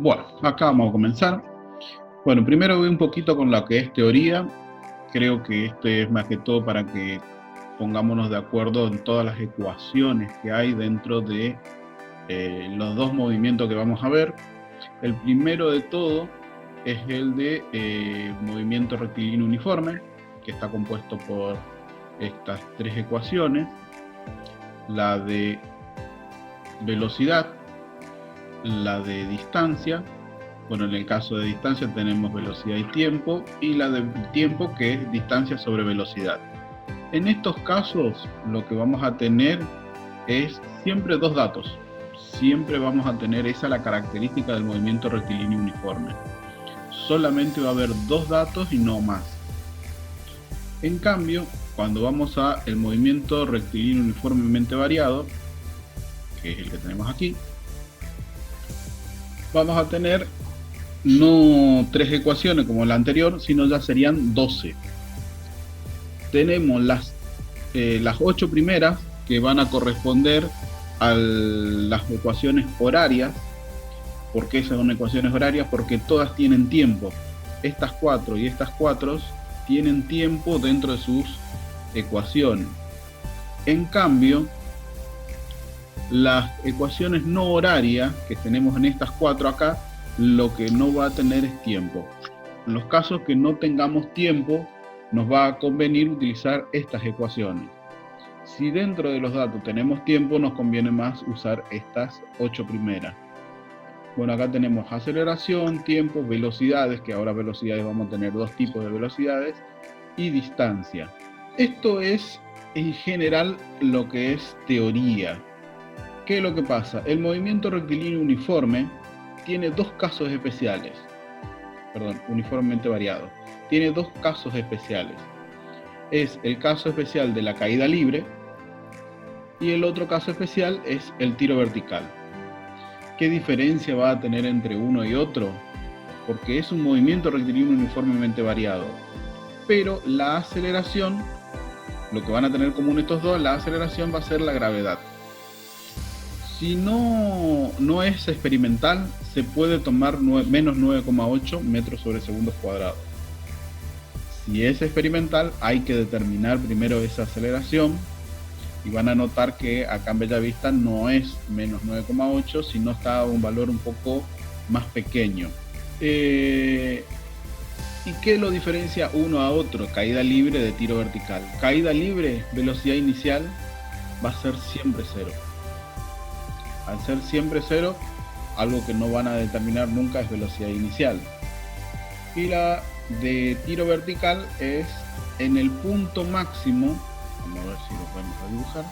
Bueno, acá vamos a comenzar. Bueno, primero voy un poquito con lo que es teoría. Creo que esto es más que todo para que pongámonos de acuerdo en todas las ecuaciones que hay dentro de los dos movimientos que vamos a ver. El primero de todo es el de movimiento rectilíneo uniforme, que está compuesto por estas tres ecuaciones: la de velocidad, la de distancia. Bueno, en el caso de distancia tenemos velocidad y tiempo, y la de tiempo, que es distancia sobre velocidad. En estos casos lo que vamos a tener es siempre dos datos. Siempre vamos a tener esa la característica del movimiento rectilíneo uniforme. Solamente va a haber dos datos y no más. En cambio, cuando vamos a el movimiento rectilíneo uniformemente variado, que es el que tenemos aquí, vamos a tener no 3 ecuaciones como la anterior, sino ya serían 12. Tenemos las 8 primeras, que van a corresponder a las ecuaciones horarias. ¿Por qué son ecuaciones horarias? Porque todas tienen tiempo. Estas 4 y estas 4 tienen tiempo dentro de sus ecuaciones. En cambio, las ecuaciones no horarias que tenemos en estas 4 acá, lo que no va a tener es tiempo. En los casos que no tengamos tiempo, nos va a convenir utilizar estas ecuaciones. Si dentro de los datos tenemos tiempo, nos conviene más usar estas 8 primeras. Bueno, acá tenemos aceleración, tiempo, velocidades, que ahora velocidades vamos a tener dos tipos de velocidades, y distancia. Esto es en general lo que es teoría. ¿Qué es lo que pasa? El movimiento rectilíneo uniforme tiene dos casos especiales. Perdón, uniformemente variado. Tiene dos casos especiales. Es el caso especial de la caída libre y el otro caso especial es el tiro vertical. ¿Qué diferencia va a tener entre uno y otro? Porque es un movimiento rectilíneo uniformemente variado. Pero la aceleración, lo que van a tener común estos dos, la aceleración va a ser la gravedad. Si no es experimental, se puede tomar menos 9,8 metros sobre segundos cuadrados. Si es experimental, hay que determinar primero esa aceleración, y van a notar que acá en Bellavista no es menos 9,8, sino está a un valor un poco más pequeño. ¿Y qué lo diferencia uno a otro? Caída libre de tiro vertical. Caída libre, velocidad inicial va a ser siempre cero. Al ser siempre cero, algo que no van a determinar nunca es velocidad inicial. Y la de tiro vertical es en el punto máximo. Vamos a ver si lo podemos dibujar.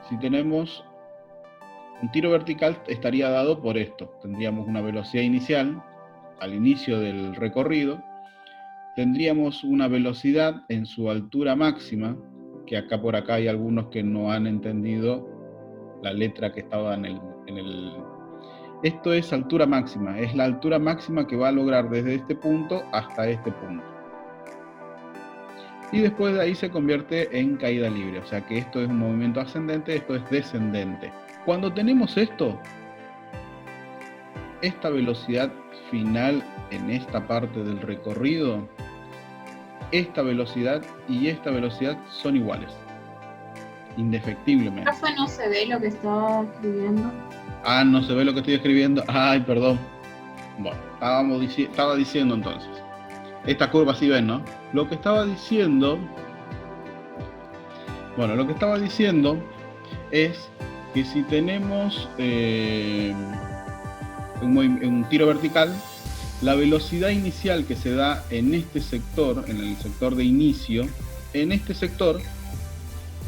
Si tenemos un tiro vertical, estaría dado por esto. Tendríamos una velocidad inicial al inicio del recorrido. Tendríamos una velocidad en su altura máxima, que acá por acá hay algunos que no han entendido la letra que estaba en el... Esto es altura máxima, es la altura máxima que va a lograr desde este punto hasta este punto. Y después de ahí se convierte en caída libre, o sea que esto es un movimiento ascendente, esto es descendente. Cuando tenemos esto, esta velocidad final en esta parte del recorrido, esta velocidad y esta velocidad son iguales, indefectiblemente. ¿Profe, no se ve lo que estaba escribiendo? Ah, no se ve lo que estoy escribiendo. Ay, perdón. Bueno, estaba diciendo entonces. Esta curva sí ven, ¿no? Lo que estaba diciendo... Bueno, lo que estaba diciendo es que si tenemos un tiro vertical, la velocidad inicial que se da en este sector, en el sector de inicio, en este sector,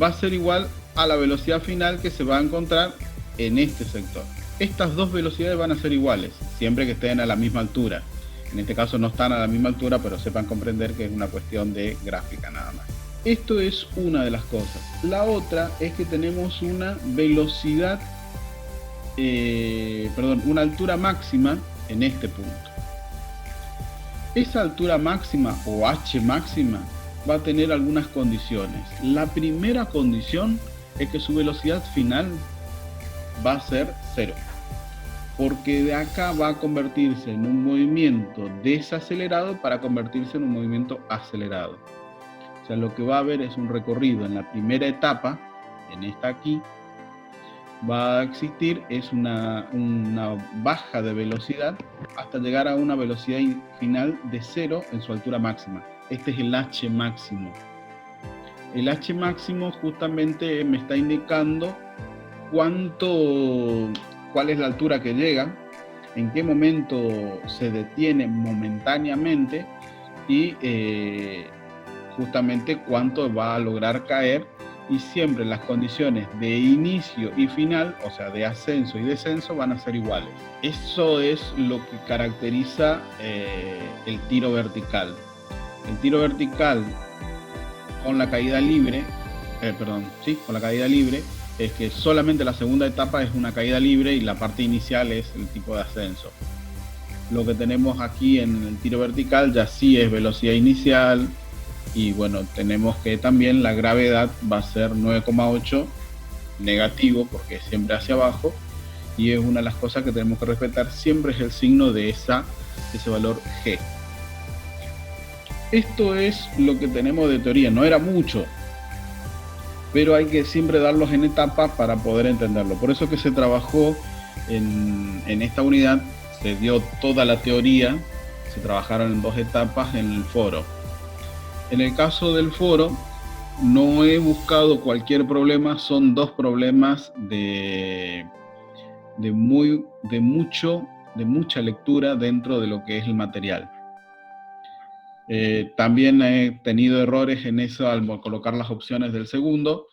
va a ser igual a la velocidad final que se va a encontrar en este sector. Estas dos velocidades van a ser iguales, siempre que estén a la misma altura. En este caso no están a la misma altura, pero sepan comprender que es una cuestión de gráfica nada más. Esto es una de las cosas. La otra es que tenemos una velocidad, una altura máxima en este punto. Esa altura máxima o H máxima va a tener algunas condiciones. La primera condición es que su velocidad final va a ser cero. porque de acá va a convertirse en un movimiento desacelerado para convertirse en un movimiento acelerado. O sea, lo que va a haber es un recorrido en la primera etapa, en esta aquí, va a existir es una baja de velocidad hasta llegar a una velocidad final de 0 en su altura máxima. Este es el H máximo. El H máximo justamente me está indicando cuál es la altura que llega, en qué momento se detiene momentáneamente y justamente cuánto va a lograr caer, y siempre las condiciones de inicio y final, o sea, de ascenso y descenso, van a ser iguales. Eso es lo que caracteriza el tiro vertical. El tiro vertical con la caída libre, con la caída libre, es que solamente la segunda etapa es una caída libre y la parte inicial es el tipo de ascenso. Lo que tenemos aquí en el tiro vertical ya sí es velocidad inicial, y bueno, tenemos que también la gravedad va a ser 9,8 negativo porque es siempre hacia abajo, y es una de las cosas que tenemos que respetar siempre, es el signo de ese valor G. Esto es lo que tenemos de teoría, no era mucho, pero hay que siempre darlos en etapas para poder entenderlo. Por eso que se trabajó en esta unidad, se dio toda la teoría, se trabajaron en 2 etapas en el foro. En el caso del foro, no he buscado cualquier problema, son 2 problemas de mucha lectura dentro de lo que es el material. También he tenido errores en eso al colocar las opciones del segundo,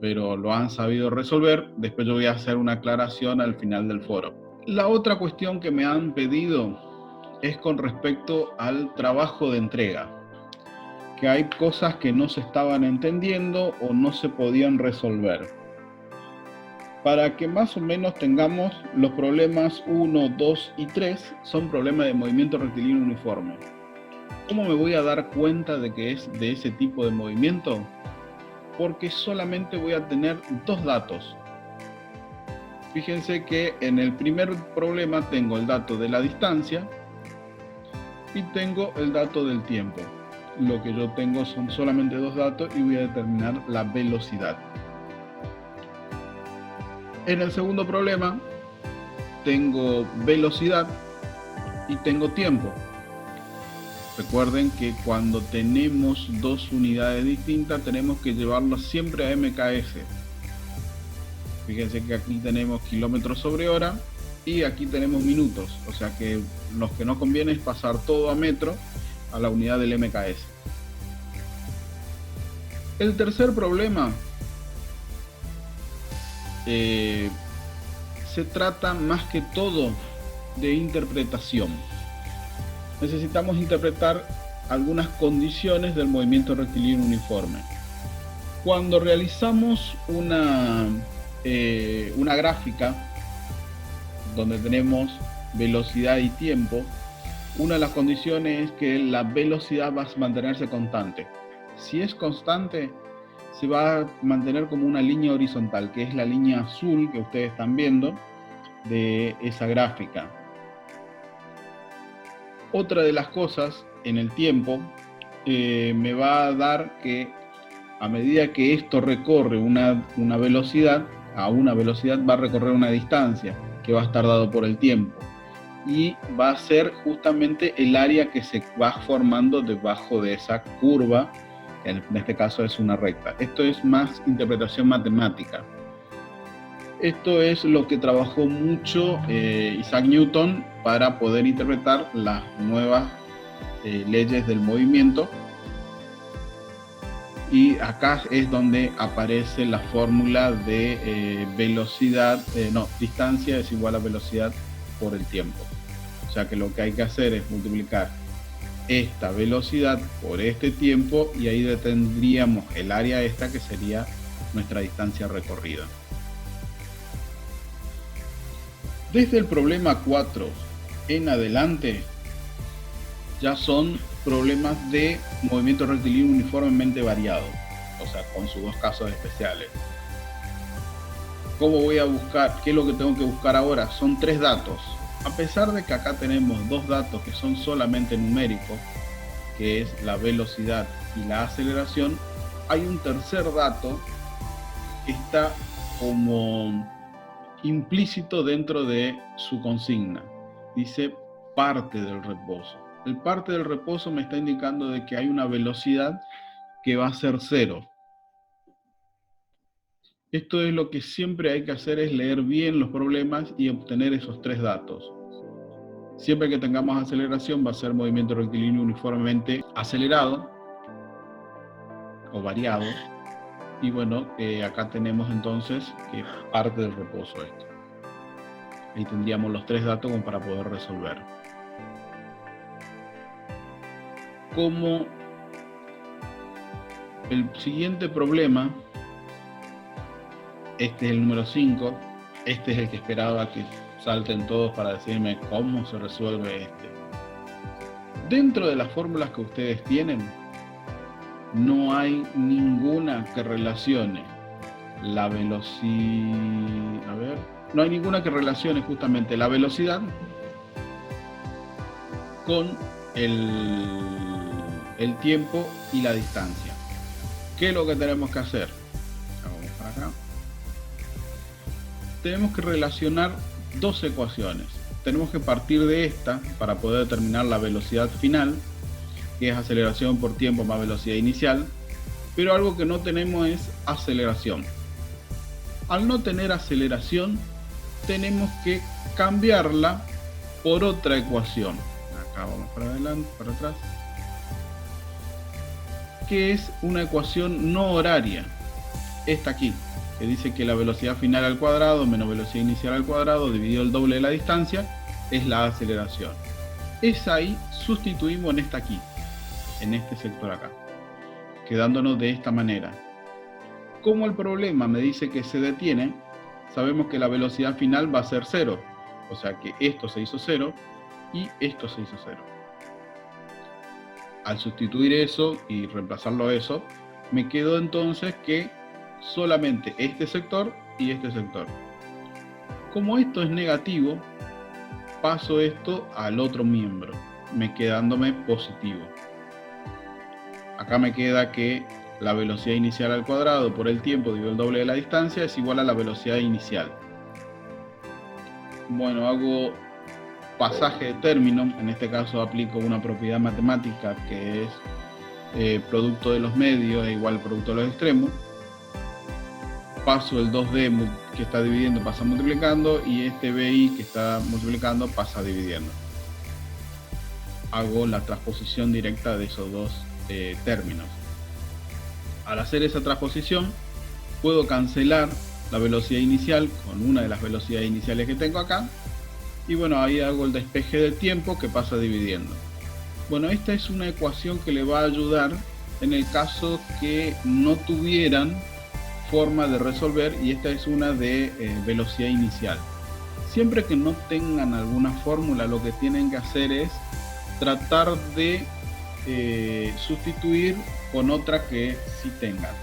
pero lo han sabido resolver. Después yo voy a hacer una aclaración al final del foro. La otra cuestión que me han pedido es con respecto al trabajo de entrega, que hay cosas que no se estaban entendiendo o no se podían resolver. Para que más o menos tengamos los problemas 1, 2 y 3, son problemas de movimiento rectilíneo uniforme. ¿Cómo me voy a dar cuenta de que es de ese tipo de movimiento? Porque solamente voy a tener 2 datos. Fíjense que en el primer problema tengo el dato de la distancia y tengo el dato del tiempo. Lo que yo tengo son solamente 2 datos y voy a determinar la velocidad. En el segundo problema tengo velocidad y tengo tiempo. Recuerden que cuando tenemos 2 unidades distintas tenemos que llevarlas siempre a MKS. Fíjense que aquí tenemos kilómetros sobre hora y aquí tenemos minutos, o sea que lo que nos conviene es pasar todo a metro, a la unidad del MKS. El tercer problema se trata más que todo de interpretación. Necesitamos interpretar algunas condiciones del movimiento rectilíneo uniforme. Cuando realizamos una gráfica donde tenemos velocidad y tiempo, una de las condiciones es que la velocidad va a mantenerse constante. Si es constante, se va a mantener como una línea horizontal, que es la línea azul que ustedes están viendo de esa gráfica. Otra de las cosas en el tiempo me va a dar que a medida que esto recorre una velocidad, a una velocidad va a recorrer una distancia que va a estar dado por el tiempo, y va a ser justamente el área que se va formando debajo de esa curva, que en este caso es una recta. Esto es más interpretación matemática. Esto es lo que trabajó mucho Isaac Newton para poder interpretar las nuevas leyes del movimiento. Y acá es donde aparece la fórmula de distancia es igual a velocidad por el tiempo. O sea que lo que hay que hacer es multiplicar esta velocidad por este tiempo y ahí detendríamos el área esta, que sería nuestra distancia recorrida. Desde el problema 4 en adelante ya son problemas de movimiento rectilíneo uniformemente variado, o sea, con sus 2 casos especiales. ¿Cómo voy a buscar? ¿Qué es lo que tengo que buscar ahora? Son 3 datos. A pesar de que acá tenemos 2 datos que son solamente numéricos, que es la velocidad y la aceleración, hay un tercer dato que está como implícito dentro de su consigna. Dice parte del reposo. El parte del reposo me está indicando de que hay una velocidad que va a ser 0. Esto es lo que siempre hay que hacer, es leer bien los problemas y obtener esos 3 datos. Siempre que tengamos aceleración va a ser movimiento rectilíneo uniformemente acelerado o variado. Y bueno, acá tenemos entonces que parte del reposo esto. Ahí tendríamos los 3 datos como para poder resolver. Como el siguiente problema, este es el número 5, este es el que esperaba que salten todos para decirme cómo se resuelve este. Dentro de las fórmulas que ustedes tienen, no hay ninguna que relacione la velocidad, no hay ninguna que relacione justamente la velocidad con el tiempo y la distancia. ¿Qué es lo que tenemos que hacer? Vamos para acá. Tenemos que relacionar 2 ecuaciones. Tenemos que partir de esta para poder determinar la velocidad final, que es aceleración por tiempo más velocidad inicial, pero algo que no tenemos es aceleración. Al no tener aceleración, tenemos que cambiarla por otra ecuación. Acá vamos para adelante, para atrás. Que es una ecuación no horaria. Esta aquí, que dice que la velocidad final al cuadrado menos velocidad inicial al cuadrado dividido el doble de la distancia es la aceleración. Esa ahí sustituimos en esta aquí, en este sector acá, quedándonos de esta manera. Como el problema me dice que se detiene, sabemos que la velocidad final va a ser 0. O sea que esto se hizo 0 y esto se hizo 0. Al sustituir eso y reemplazarlo a eso, me quedó entonces que solamente este sector y este sector. Como esto es negativo, paso esto al otro miembro, me quedándome positivo. Acá me queda que la velocidad inicial al cuadrado por el tiempo dividido el doble de la distancia es igual a la velocidad inicial. Bueno, hago pasaje de término, en este caso aplico una propiedad matemática que es producto de los medios es igual al producto de los extremos. Paso el 2D que está dividiendo pasa multiplicando y este BI que está multiplicando pasa dividiendo. Hago la transposición directa de esos 2 términos. Al hacer esa transposición puedo cancelar la velocidad inicial con una de las velocidades iniciales que tengo acá y bueno, ahí hago el despeje del tiempo que pasa dividiendo. Bueno, esta es una ecuación que le va a ayudar en el caso que no tuvieran forma de resolver y esta es una de velocidad inicial. Siempre que no tengan alguna fórmula, lo que tienen que hacer es tratar de sustituir con otra que sí tengan.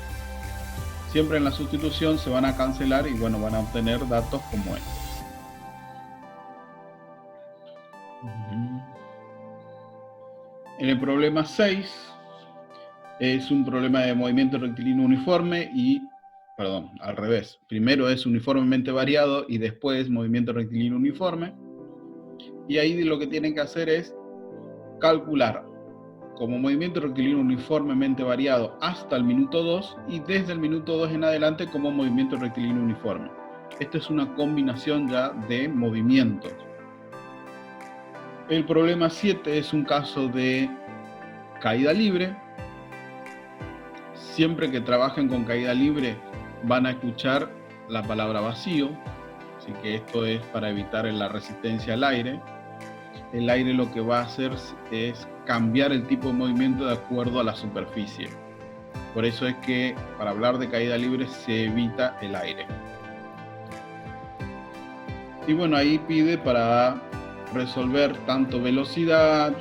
Siempre en la sustitución se van a cancelar y bueno, van a obtener datos como estos. En el problema 6 es un problema de movimiento rectilíneo uniforme y, perdón, al revés. Primero es uniformemente variado y después movimiento rectilíneo uniforme. Y ahí lo que tienen que hacer es calcular como movimiento rectilíneo uniformemente variado hasta el minuto 2 y desde el minuto 2 en adelante como movimiento rectilíneo uniforme. Esta es una combinación ya de movimientos. El problema 7 es un caso de caída libre. Siempre que trabajen con caída libre van a escuchar la palabra vacío, así que esto es para evitar la resistencia al aire. El aire lo que va a hacer es cambiar el tipo de movimiento de acuerdo a la superficie. Por eso es que para hablar de caída libre se evita el aire. Y bueno, ahí pide para resolver tanto velocidad,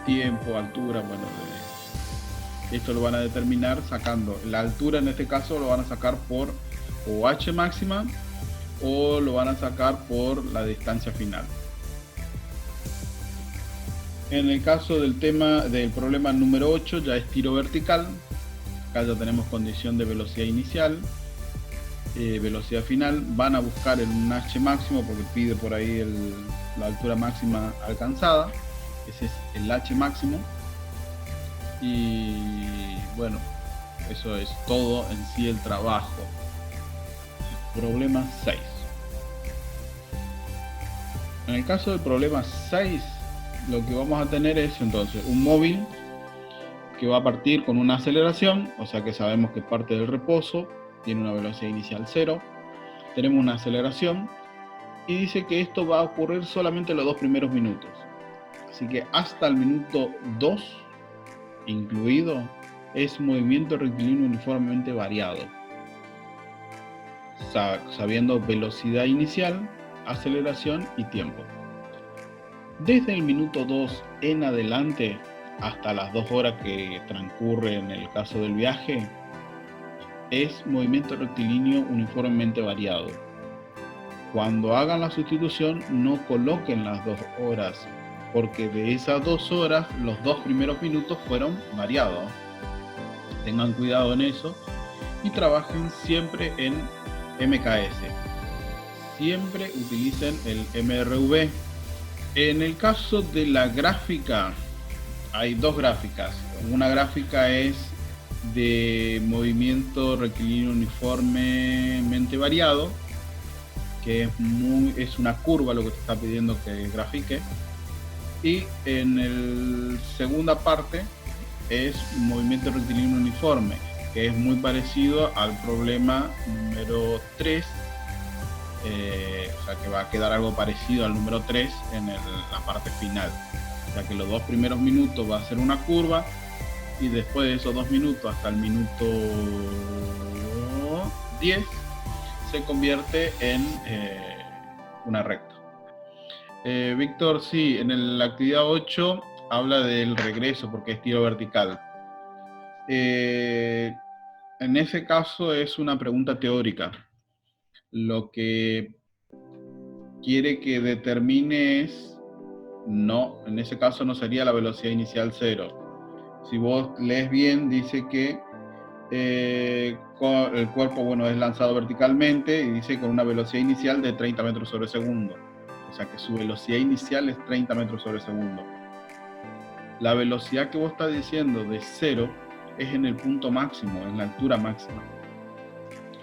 tiempo, altura, bueno, Esto lo van a determinar sacando la altura, en este caso lo van a sacar por o h máxima o lo van a sacar por la distancia final. En el caso del problema número 8 ya es tiro vertical. Acá ya tenemos condición de velocidad inicial, velocidad final. Van a buscar en un h máximo porque pide por ahí la altura máxima alcanzada. Ese es el h máximo. Y bueno, eso es todo en sí el trabajo. Problema 6. En el caso del problema 6, lo que vamos a tener es entonces un móvil que va a partir con una aceleración, o sea que sabemos que parte del reposo, tiene una velocidad inicial 0, tenemos una aceleración y dice que esto va a ocurrir solamente los 2 primeros minutos. Así que hasta el minuto 2 incluido es movimiento rectilíneo uniformemente variado, sabiendo velocidad inicial, aceleración y tiempo. Desde el minuto 2 en adelante hasta las 2 horas que transcurre en el caso del viaje es movimiento rectilíneo uniformemente variado. Cuando hagan la sustitución no coloquen las 2 horas porque de esas 2 horas los 2 primeros minutos fueron variados. Tengan cuidado en eso y trabajen siempre en MKS. Siempre utilicen el MRV. En el caso de la gráfica, hay 2 gráficas. Una gráfica es de movimiento rectilíneo uniformemente variado, que es una curva lo que te está pidiendo que grafique. Y en la segunda parte es movimiento rectilíneo uniforme, que es muy parecido al problema número 3. O sea que va a quedar algo parecido al número 3 en la parte final. O sea que los 2 primeros minutos va a ser una curva y después de esos 2 minutos hasta el minuto 10 se convierte en una recta. Víctor, sí, en la actividad 8 habla del regreso porque es tiro vertical. En ese caso es una pregunta teórica. Lo que quiere que determine es, no, en ese caso no sería la velocidad inicial 0. Si vos lees bien, dice que el cuerpo, bueno, es lanzado verticalmente y dice con una velocidad inicial de 30 metros sobre segundo. O sea que su velocidad inicial es 30 metros sobre segundo. La velocidad que vos estás diciendo de 0 es en el punto máximo, en la altura máxima.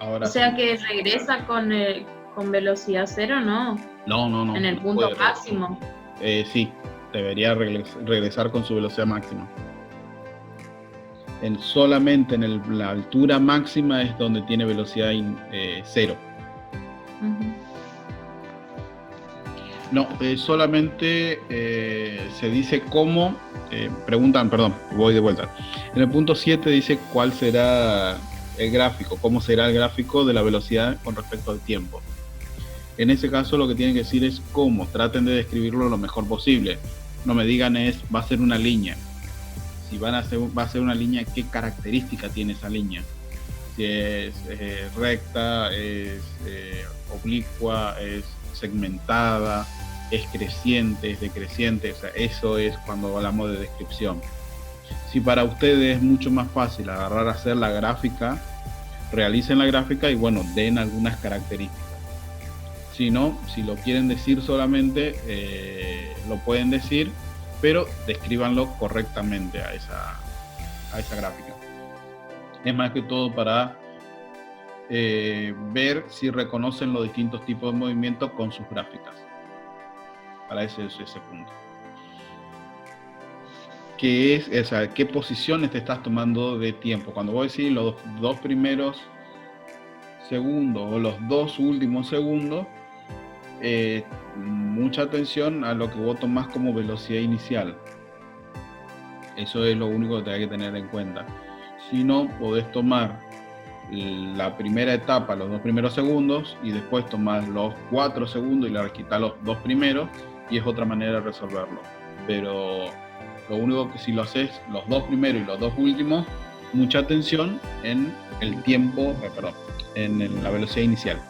Ahora, o sea que regresa con velocidad 0, ¿no? No. En el punto máximo. Sí, debería regresar con su velocidad máxima. Solamente en la altura máxima es donde tiene velocidad 0. No, solamente se dice cómo, preguntan, perdón, voy de vuelta. En el punto 7 dice cuál será el gráfico, cómo será el gráfico de la velocidad con respecto al tiempo. En ese caso lo que tienen que decir es cómo, traten de describirlo lo mejor posible. No me digan va a ser una línea. Si va a ser una línea, ¿qué característica tiene esa línea? Si es recta, es oblicua, es segmentada, es creciente, es decreciente. O sea, eso es cuando hablamos de descripción. Si para ustedes es mucho más fácil agarrar a hacer la gráfica, realicen la gráfica y bueno, den algunas características. Si no, si lo quieren decir solamente, lo pueden decir, pero descríbanlo correctamente a esa gráfica. Es más que todo para ver si reconocen los distintos tipos de movimientos con sus gráficas. Para ese punto. ¿Qué posiciones te estás tomando de tiempo? Cuando voy a decir los 2 primeros segundos o los 2 últimos segundos, mucha atención a lo que vos tomás como velocidad inicial. Eso es lo único que hay que tener en cuenta. Si no, podés tomar la primera etapa, los 2 primeros segundos, y después tomar los 4 segundos y le quitar los 2 primeros, y es otra manera de resolverlo. Pero lo único que si lo haces los 2 primeros y los 2 últimos, mucha atención en el tiempo, en la velocidad inicial.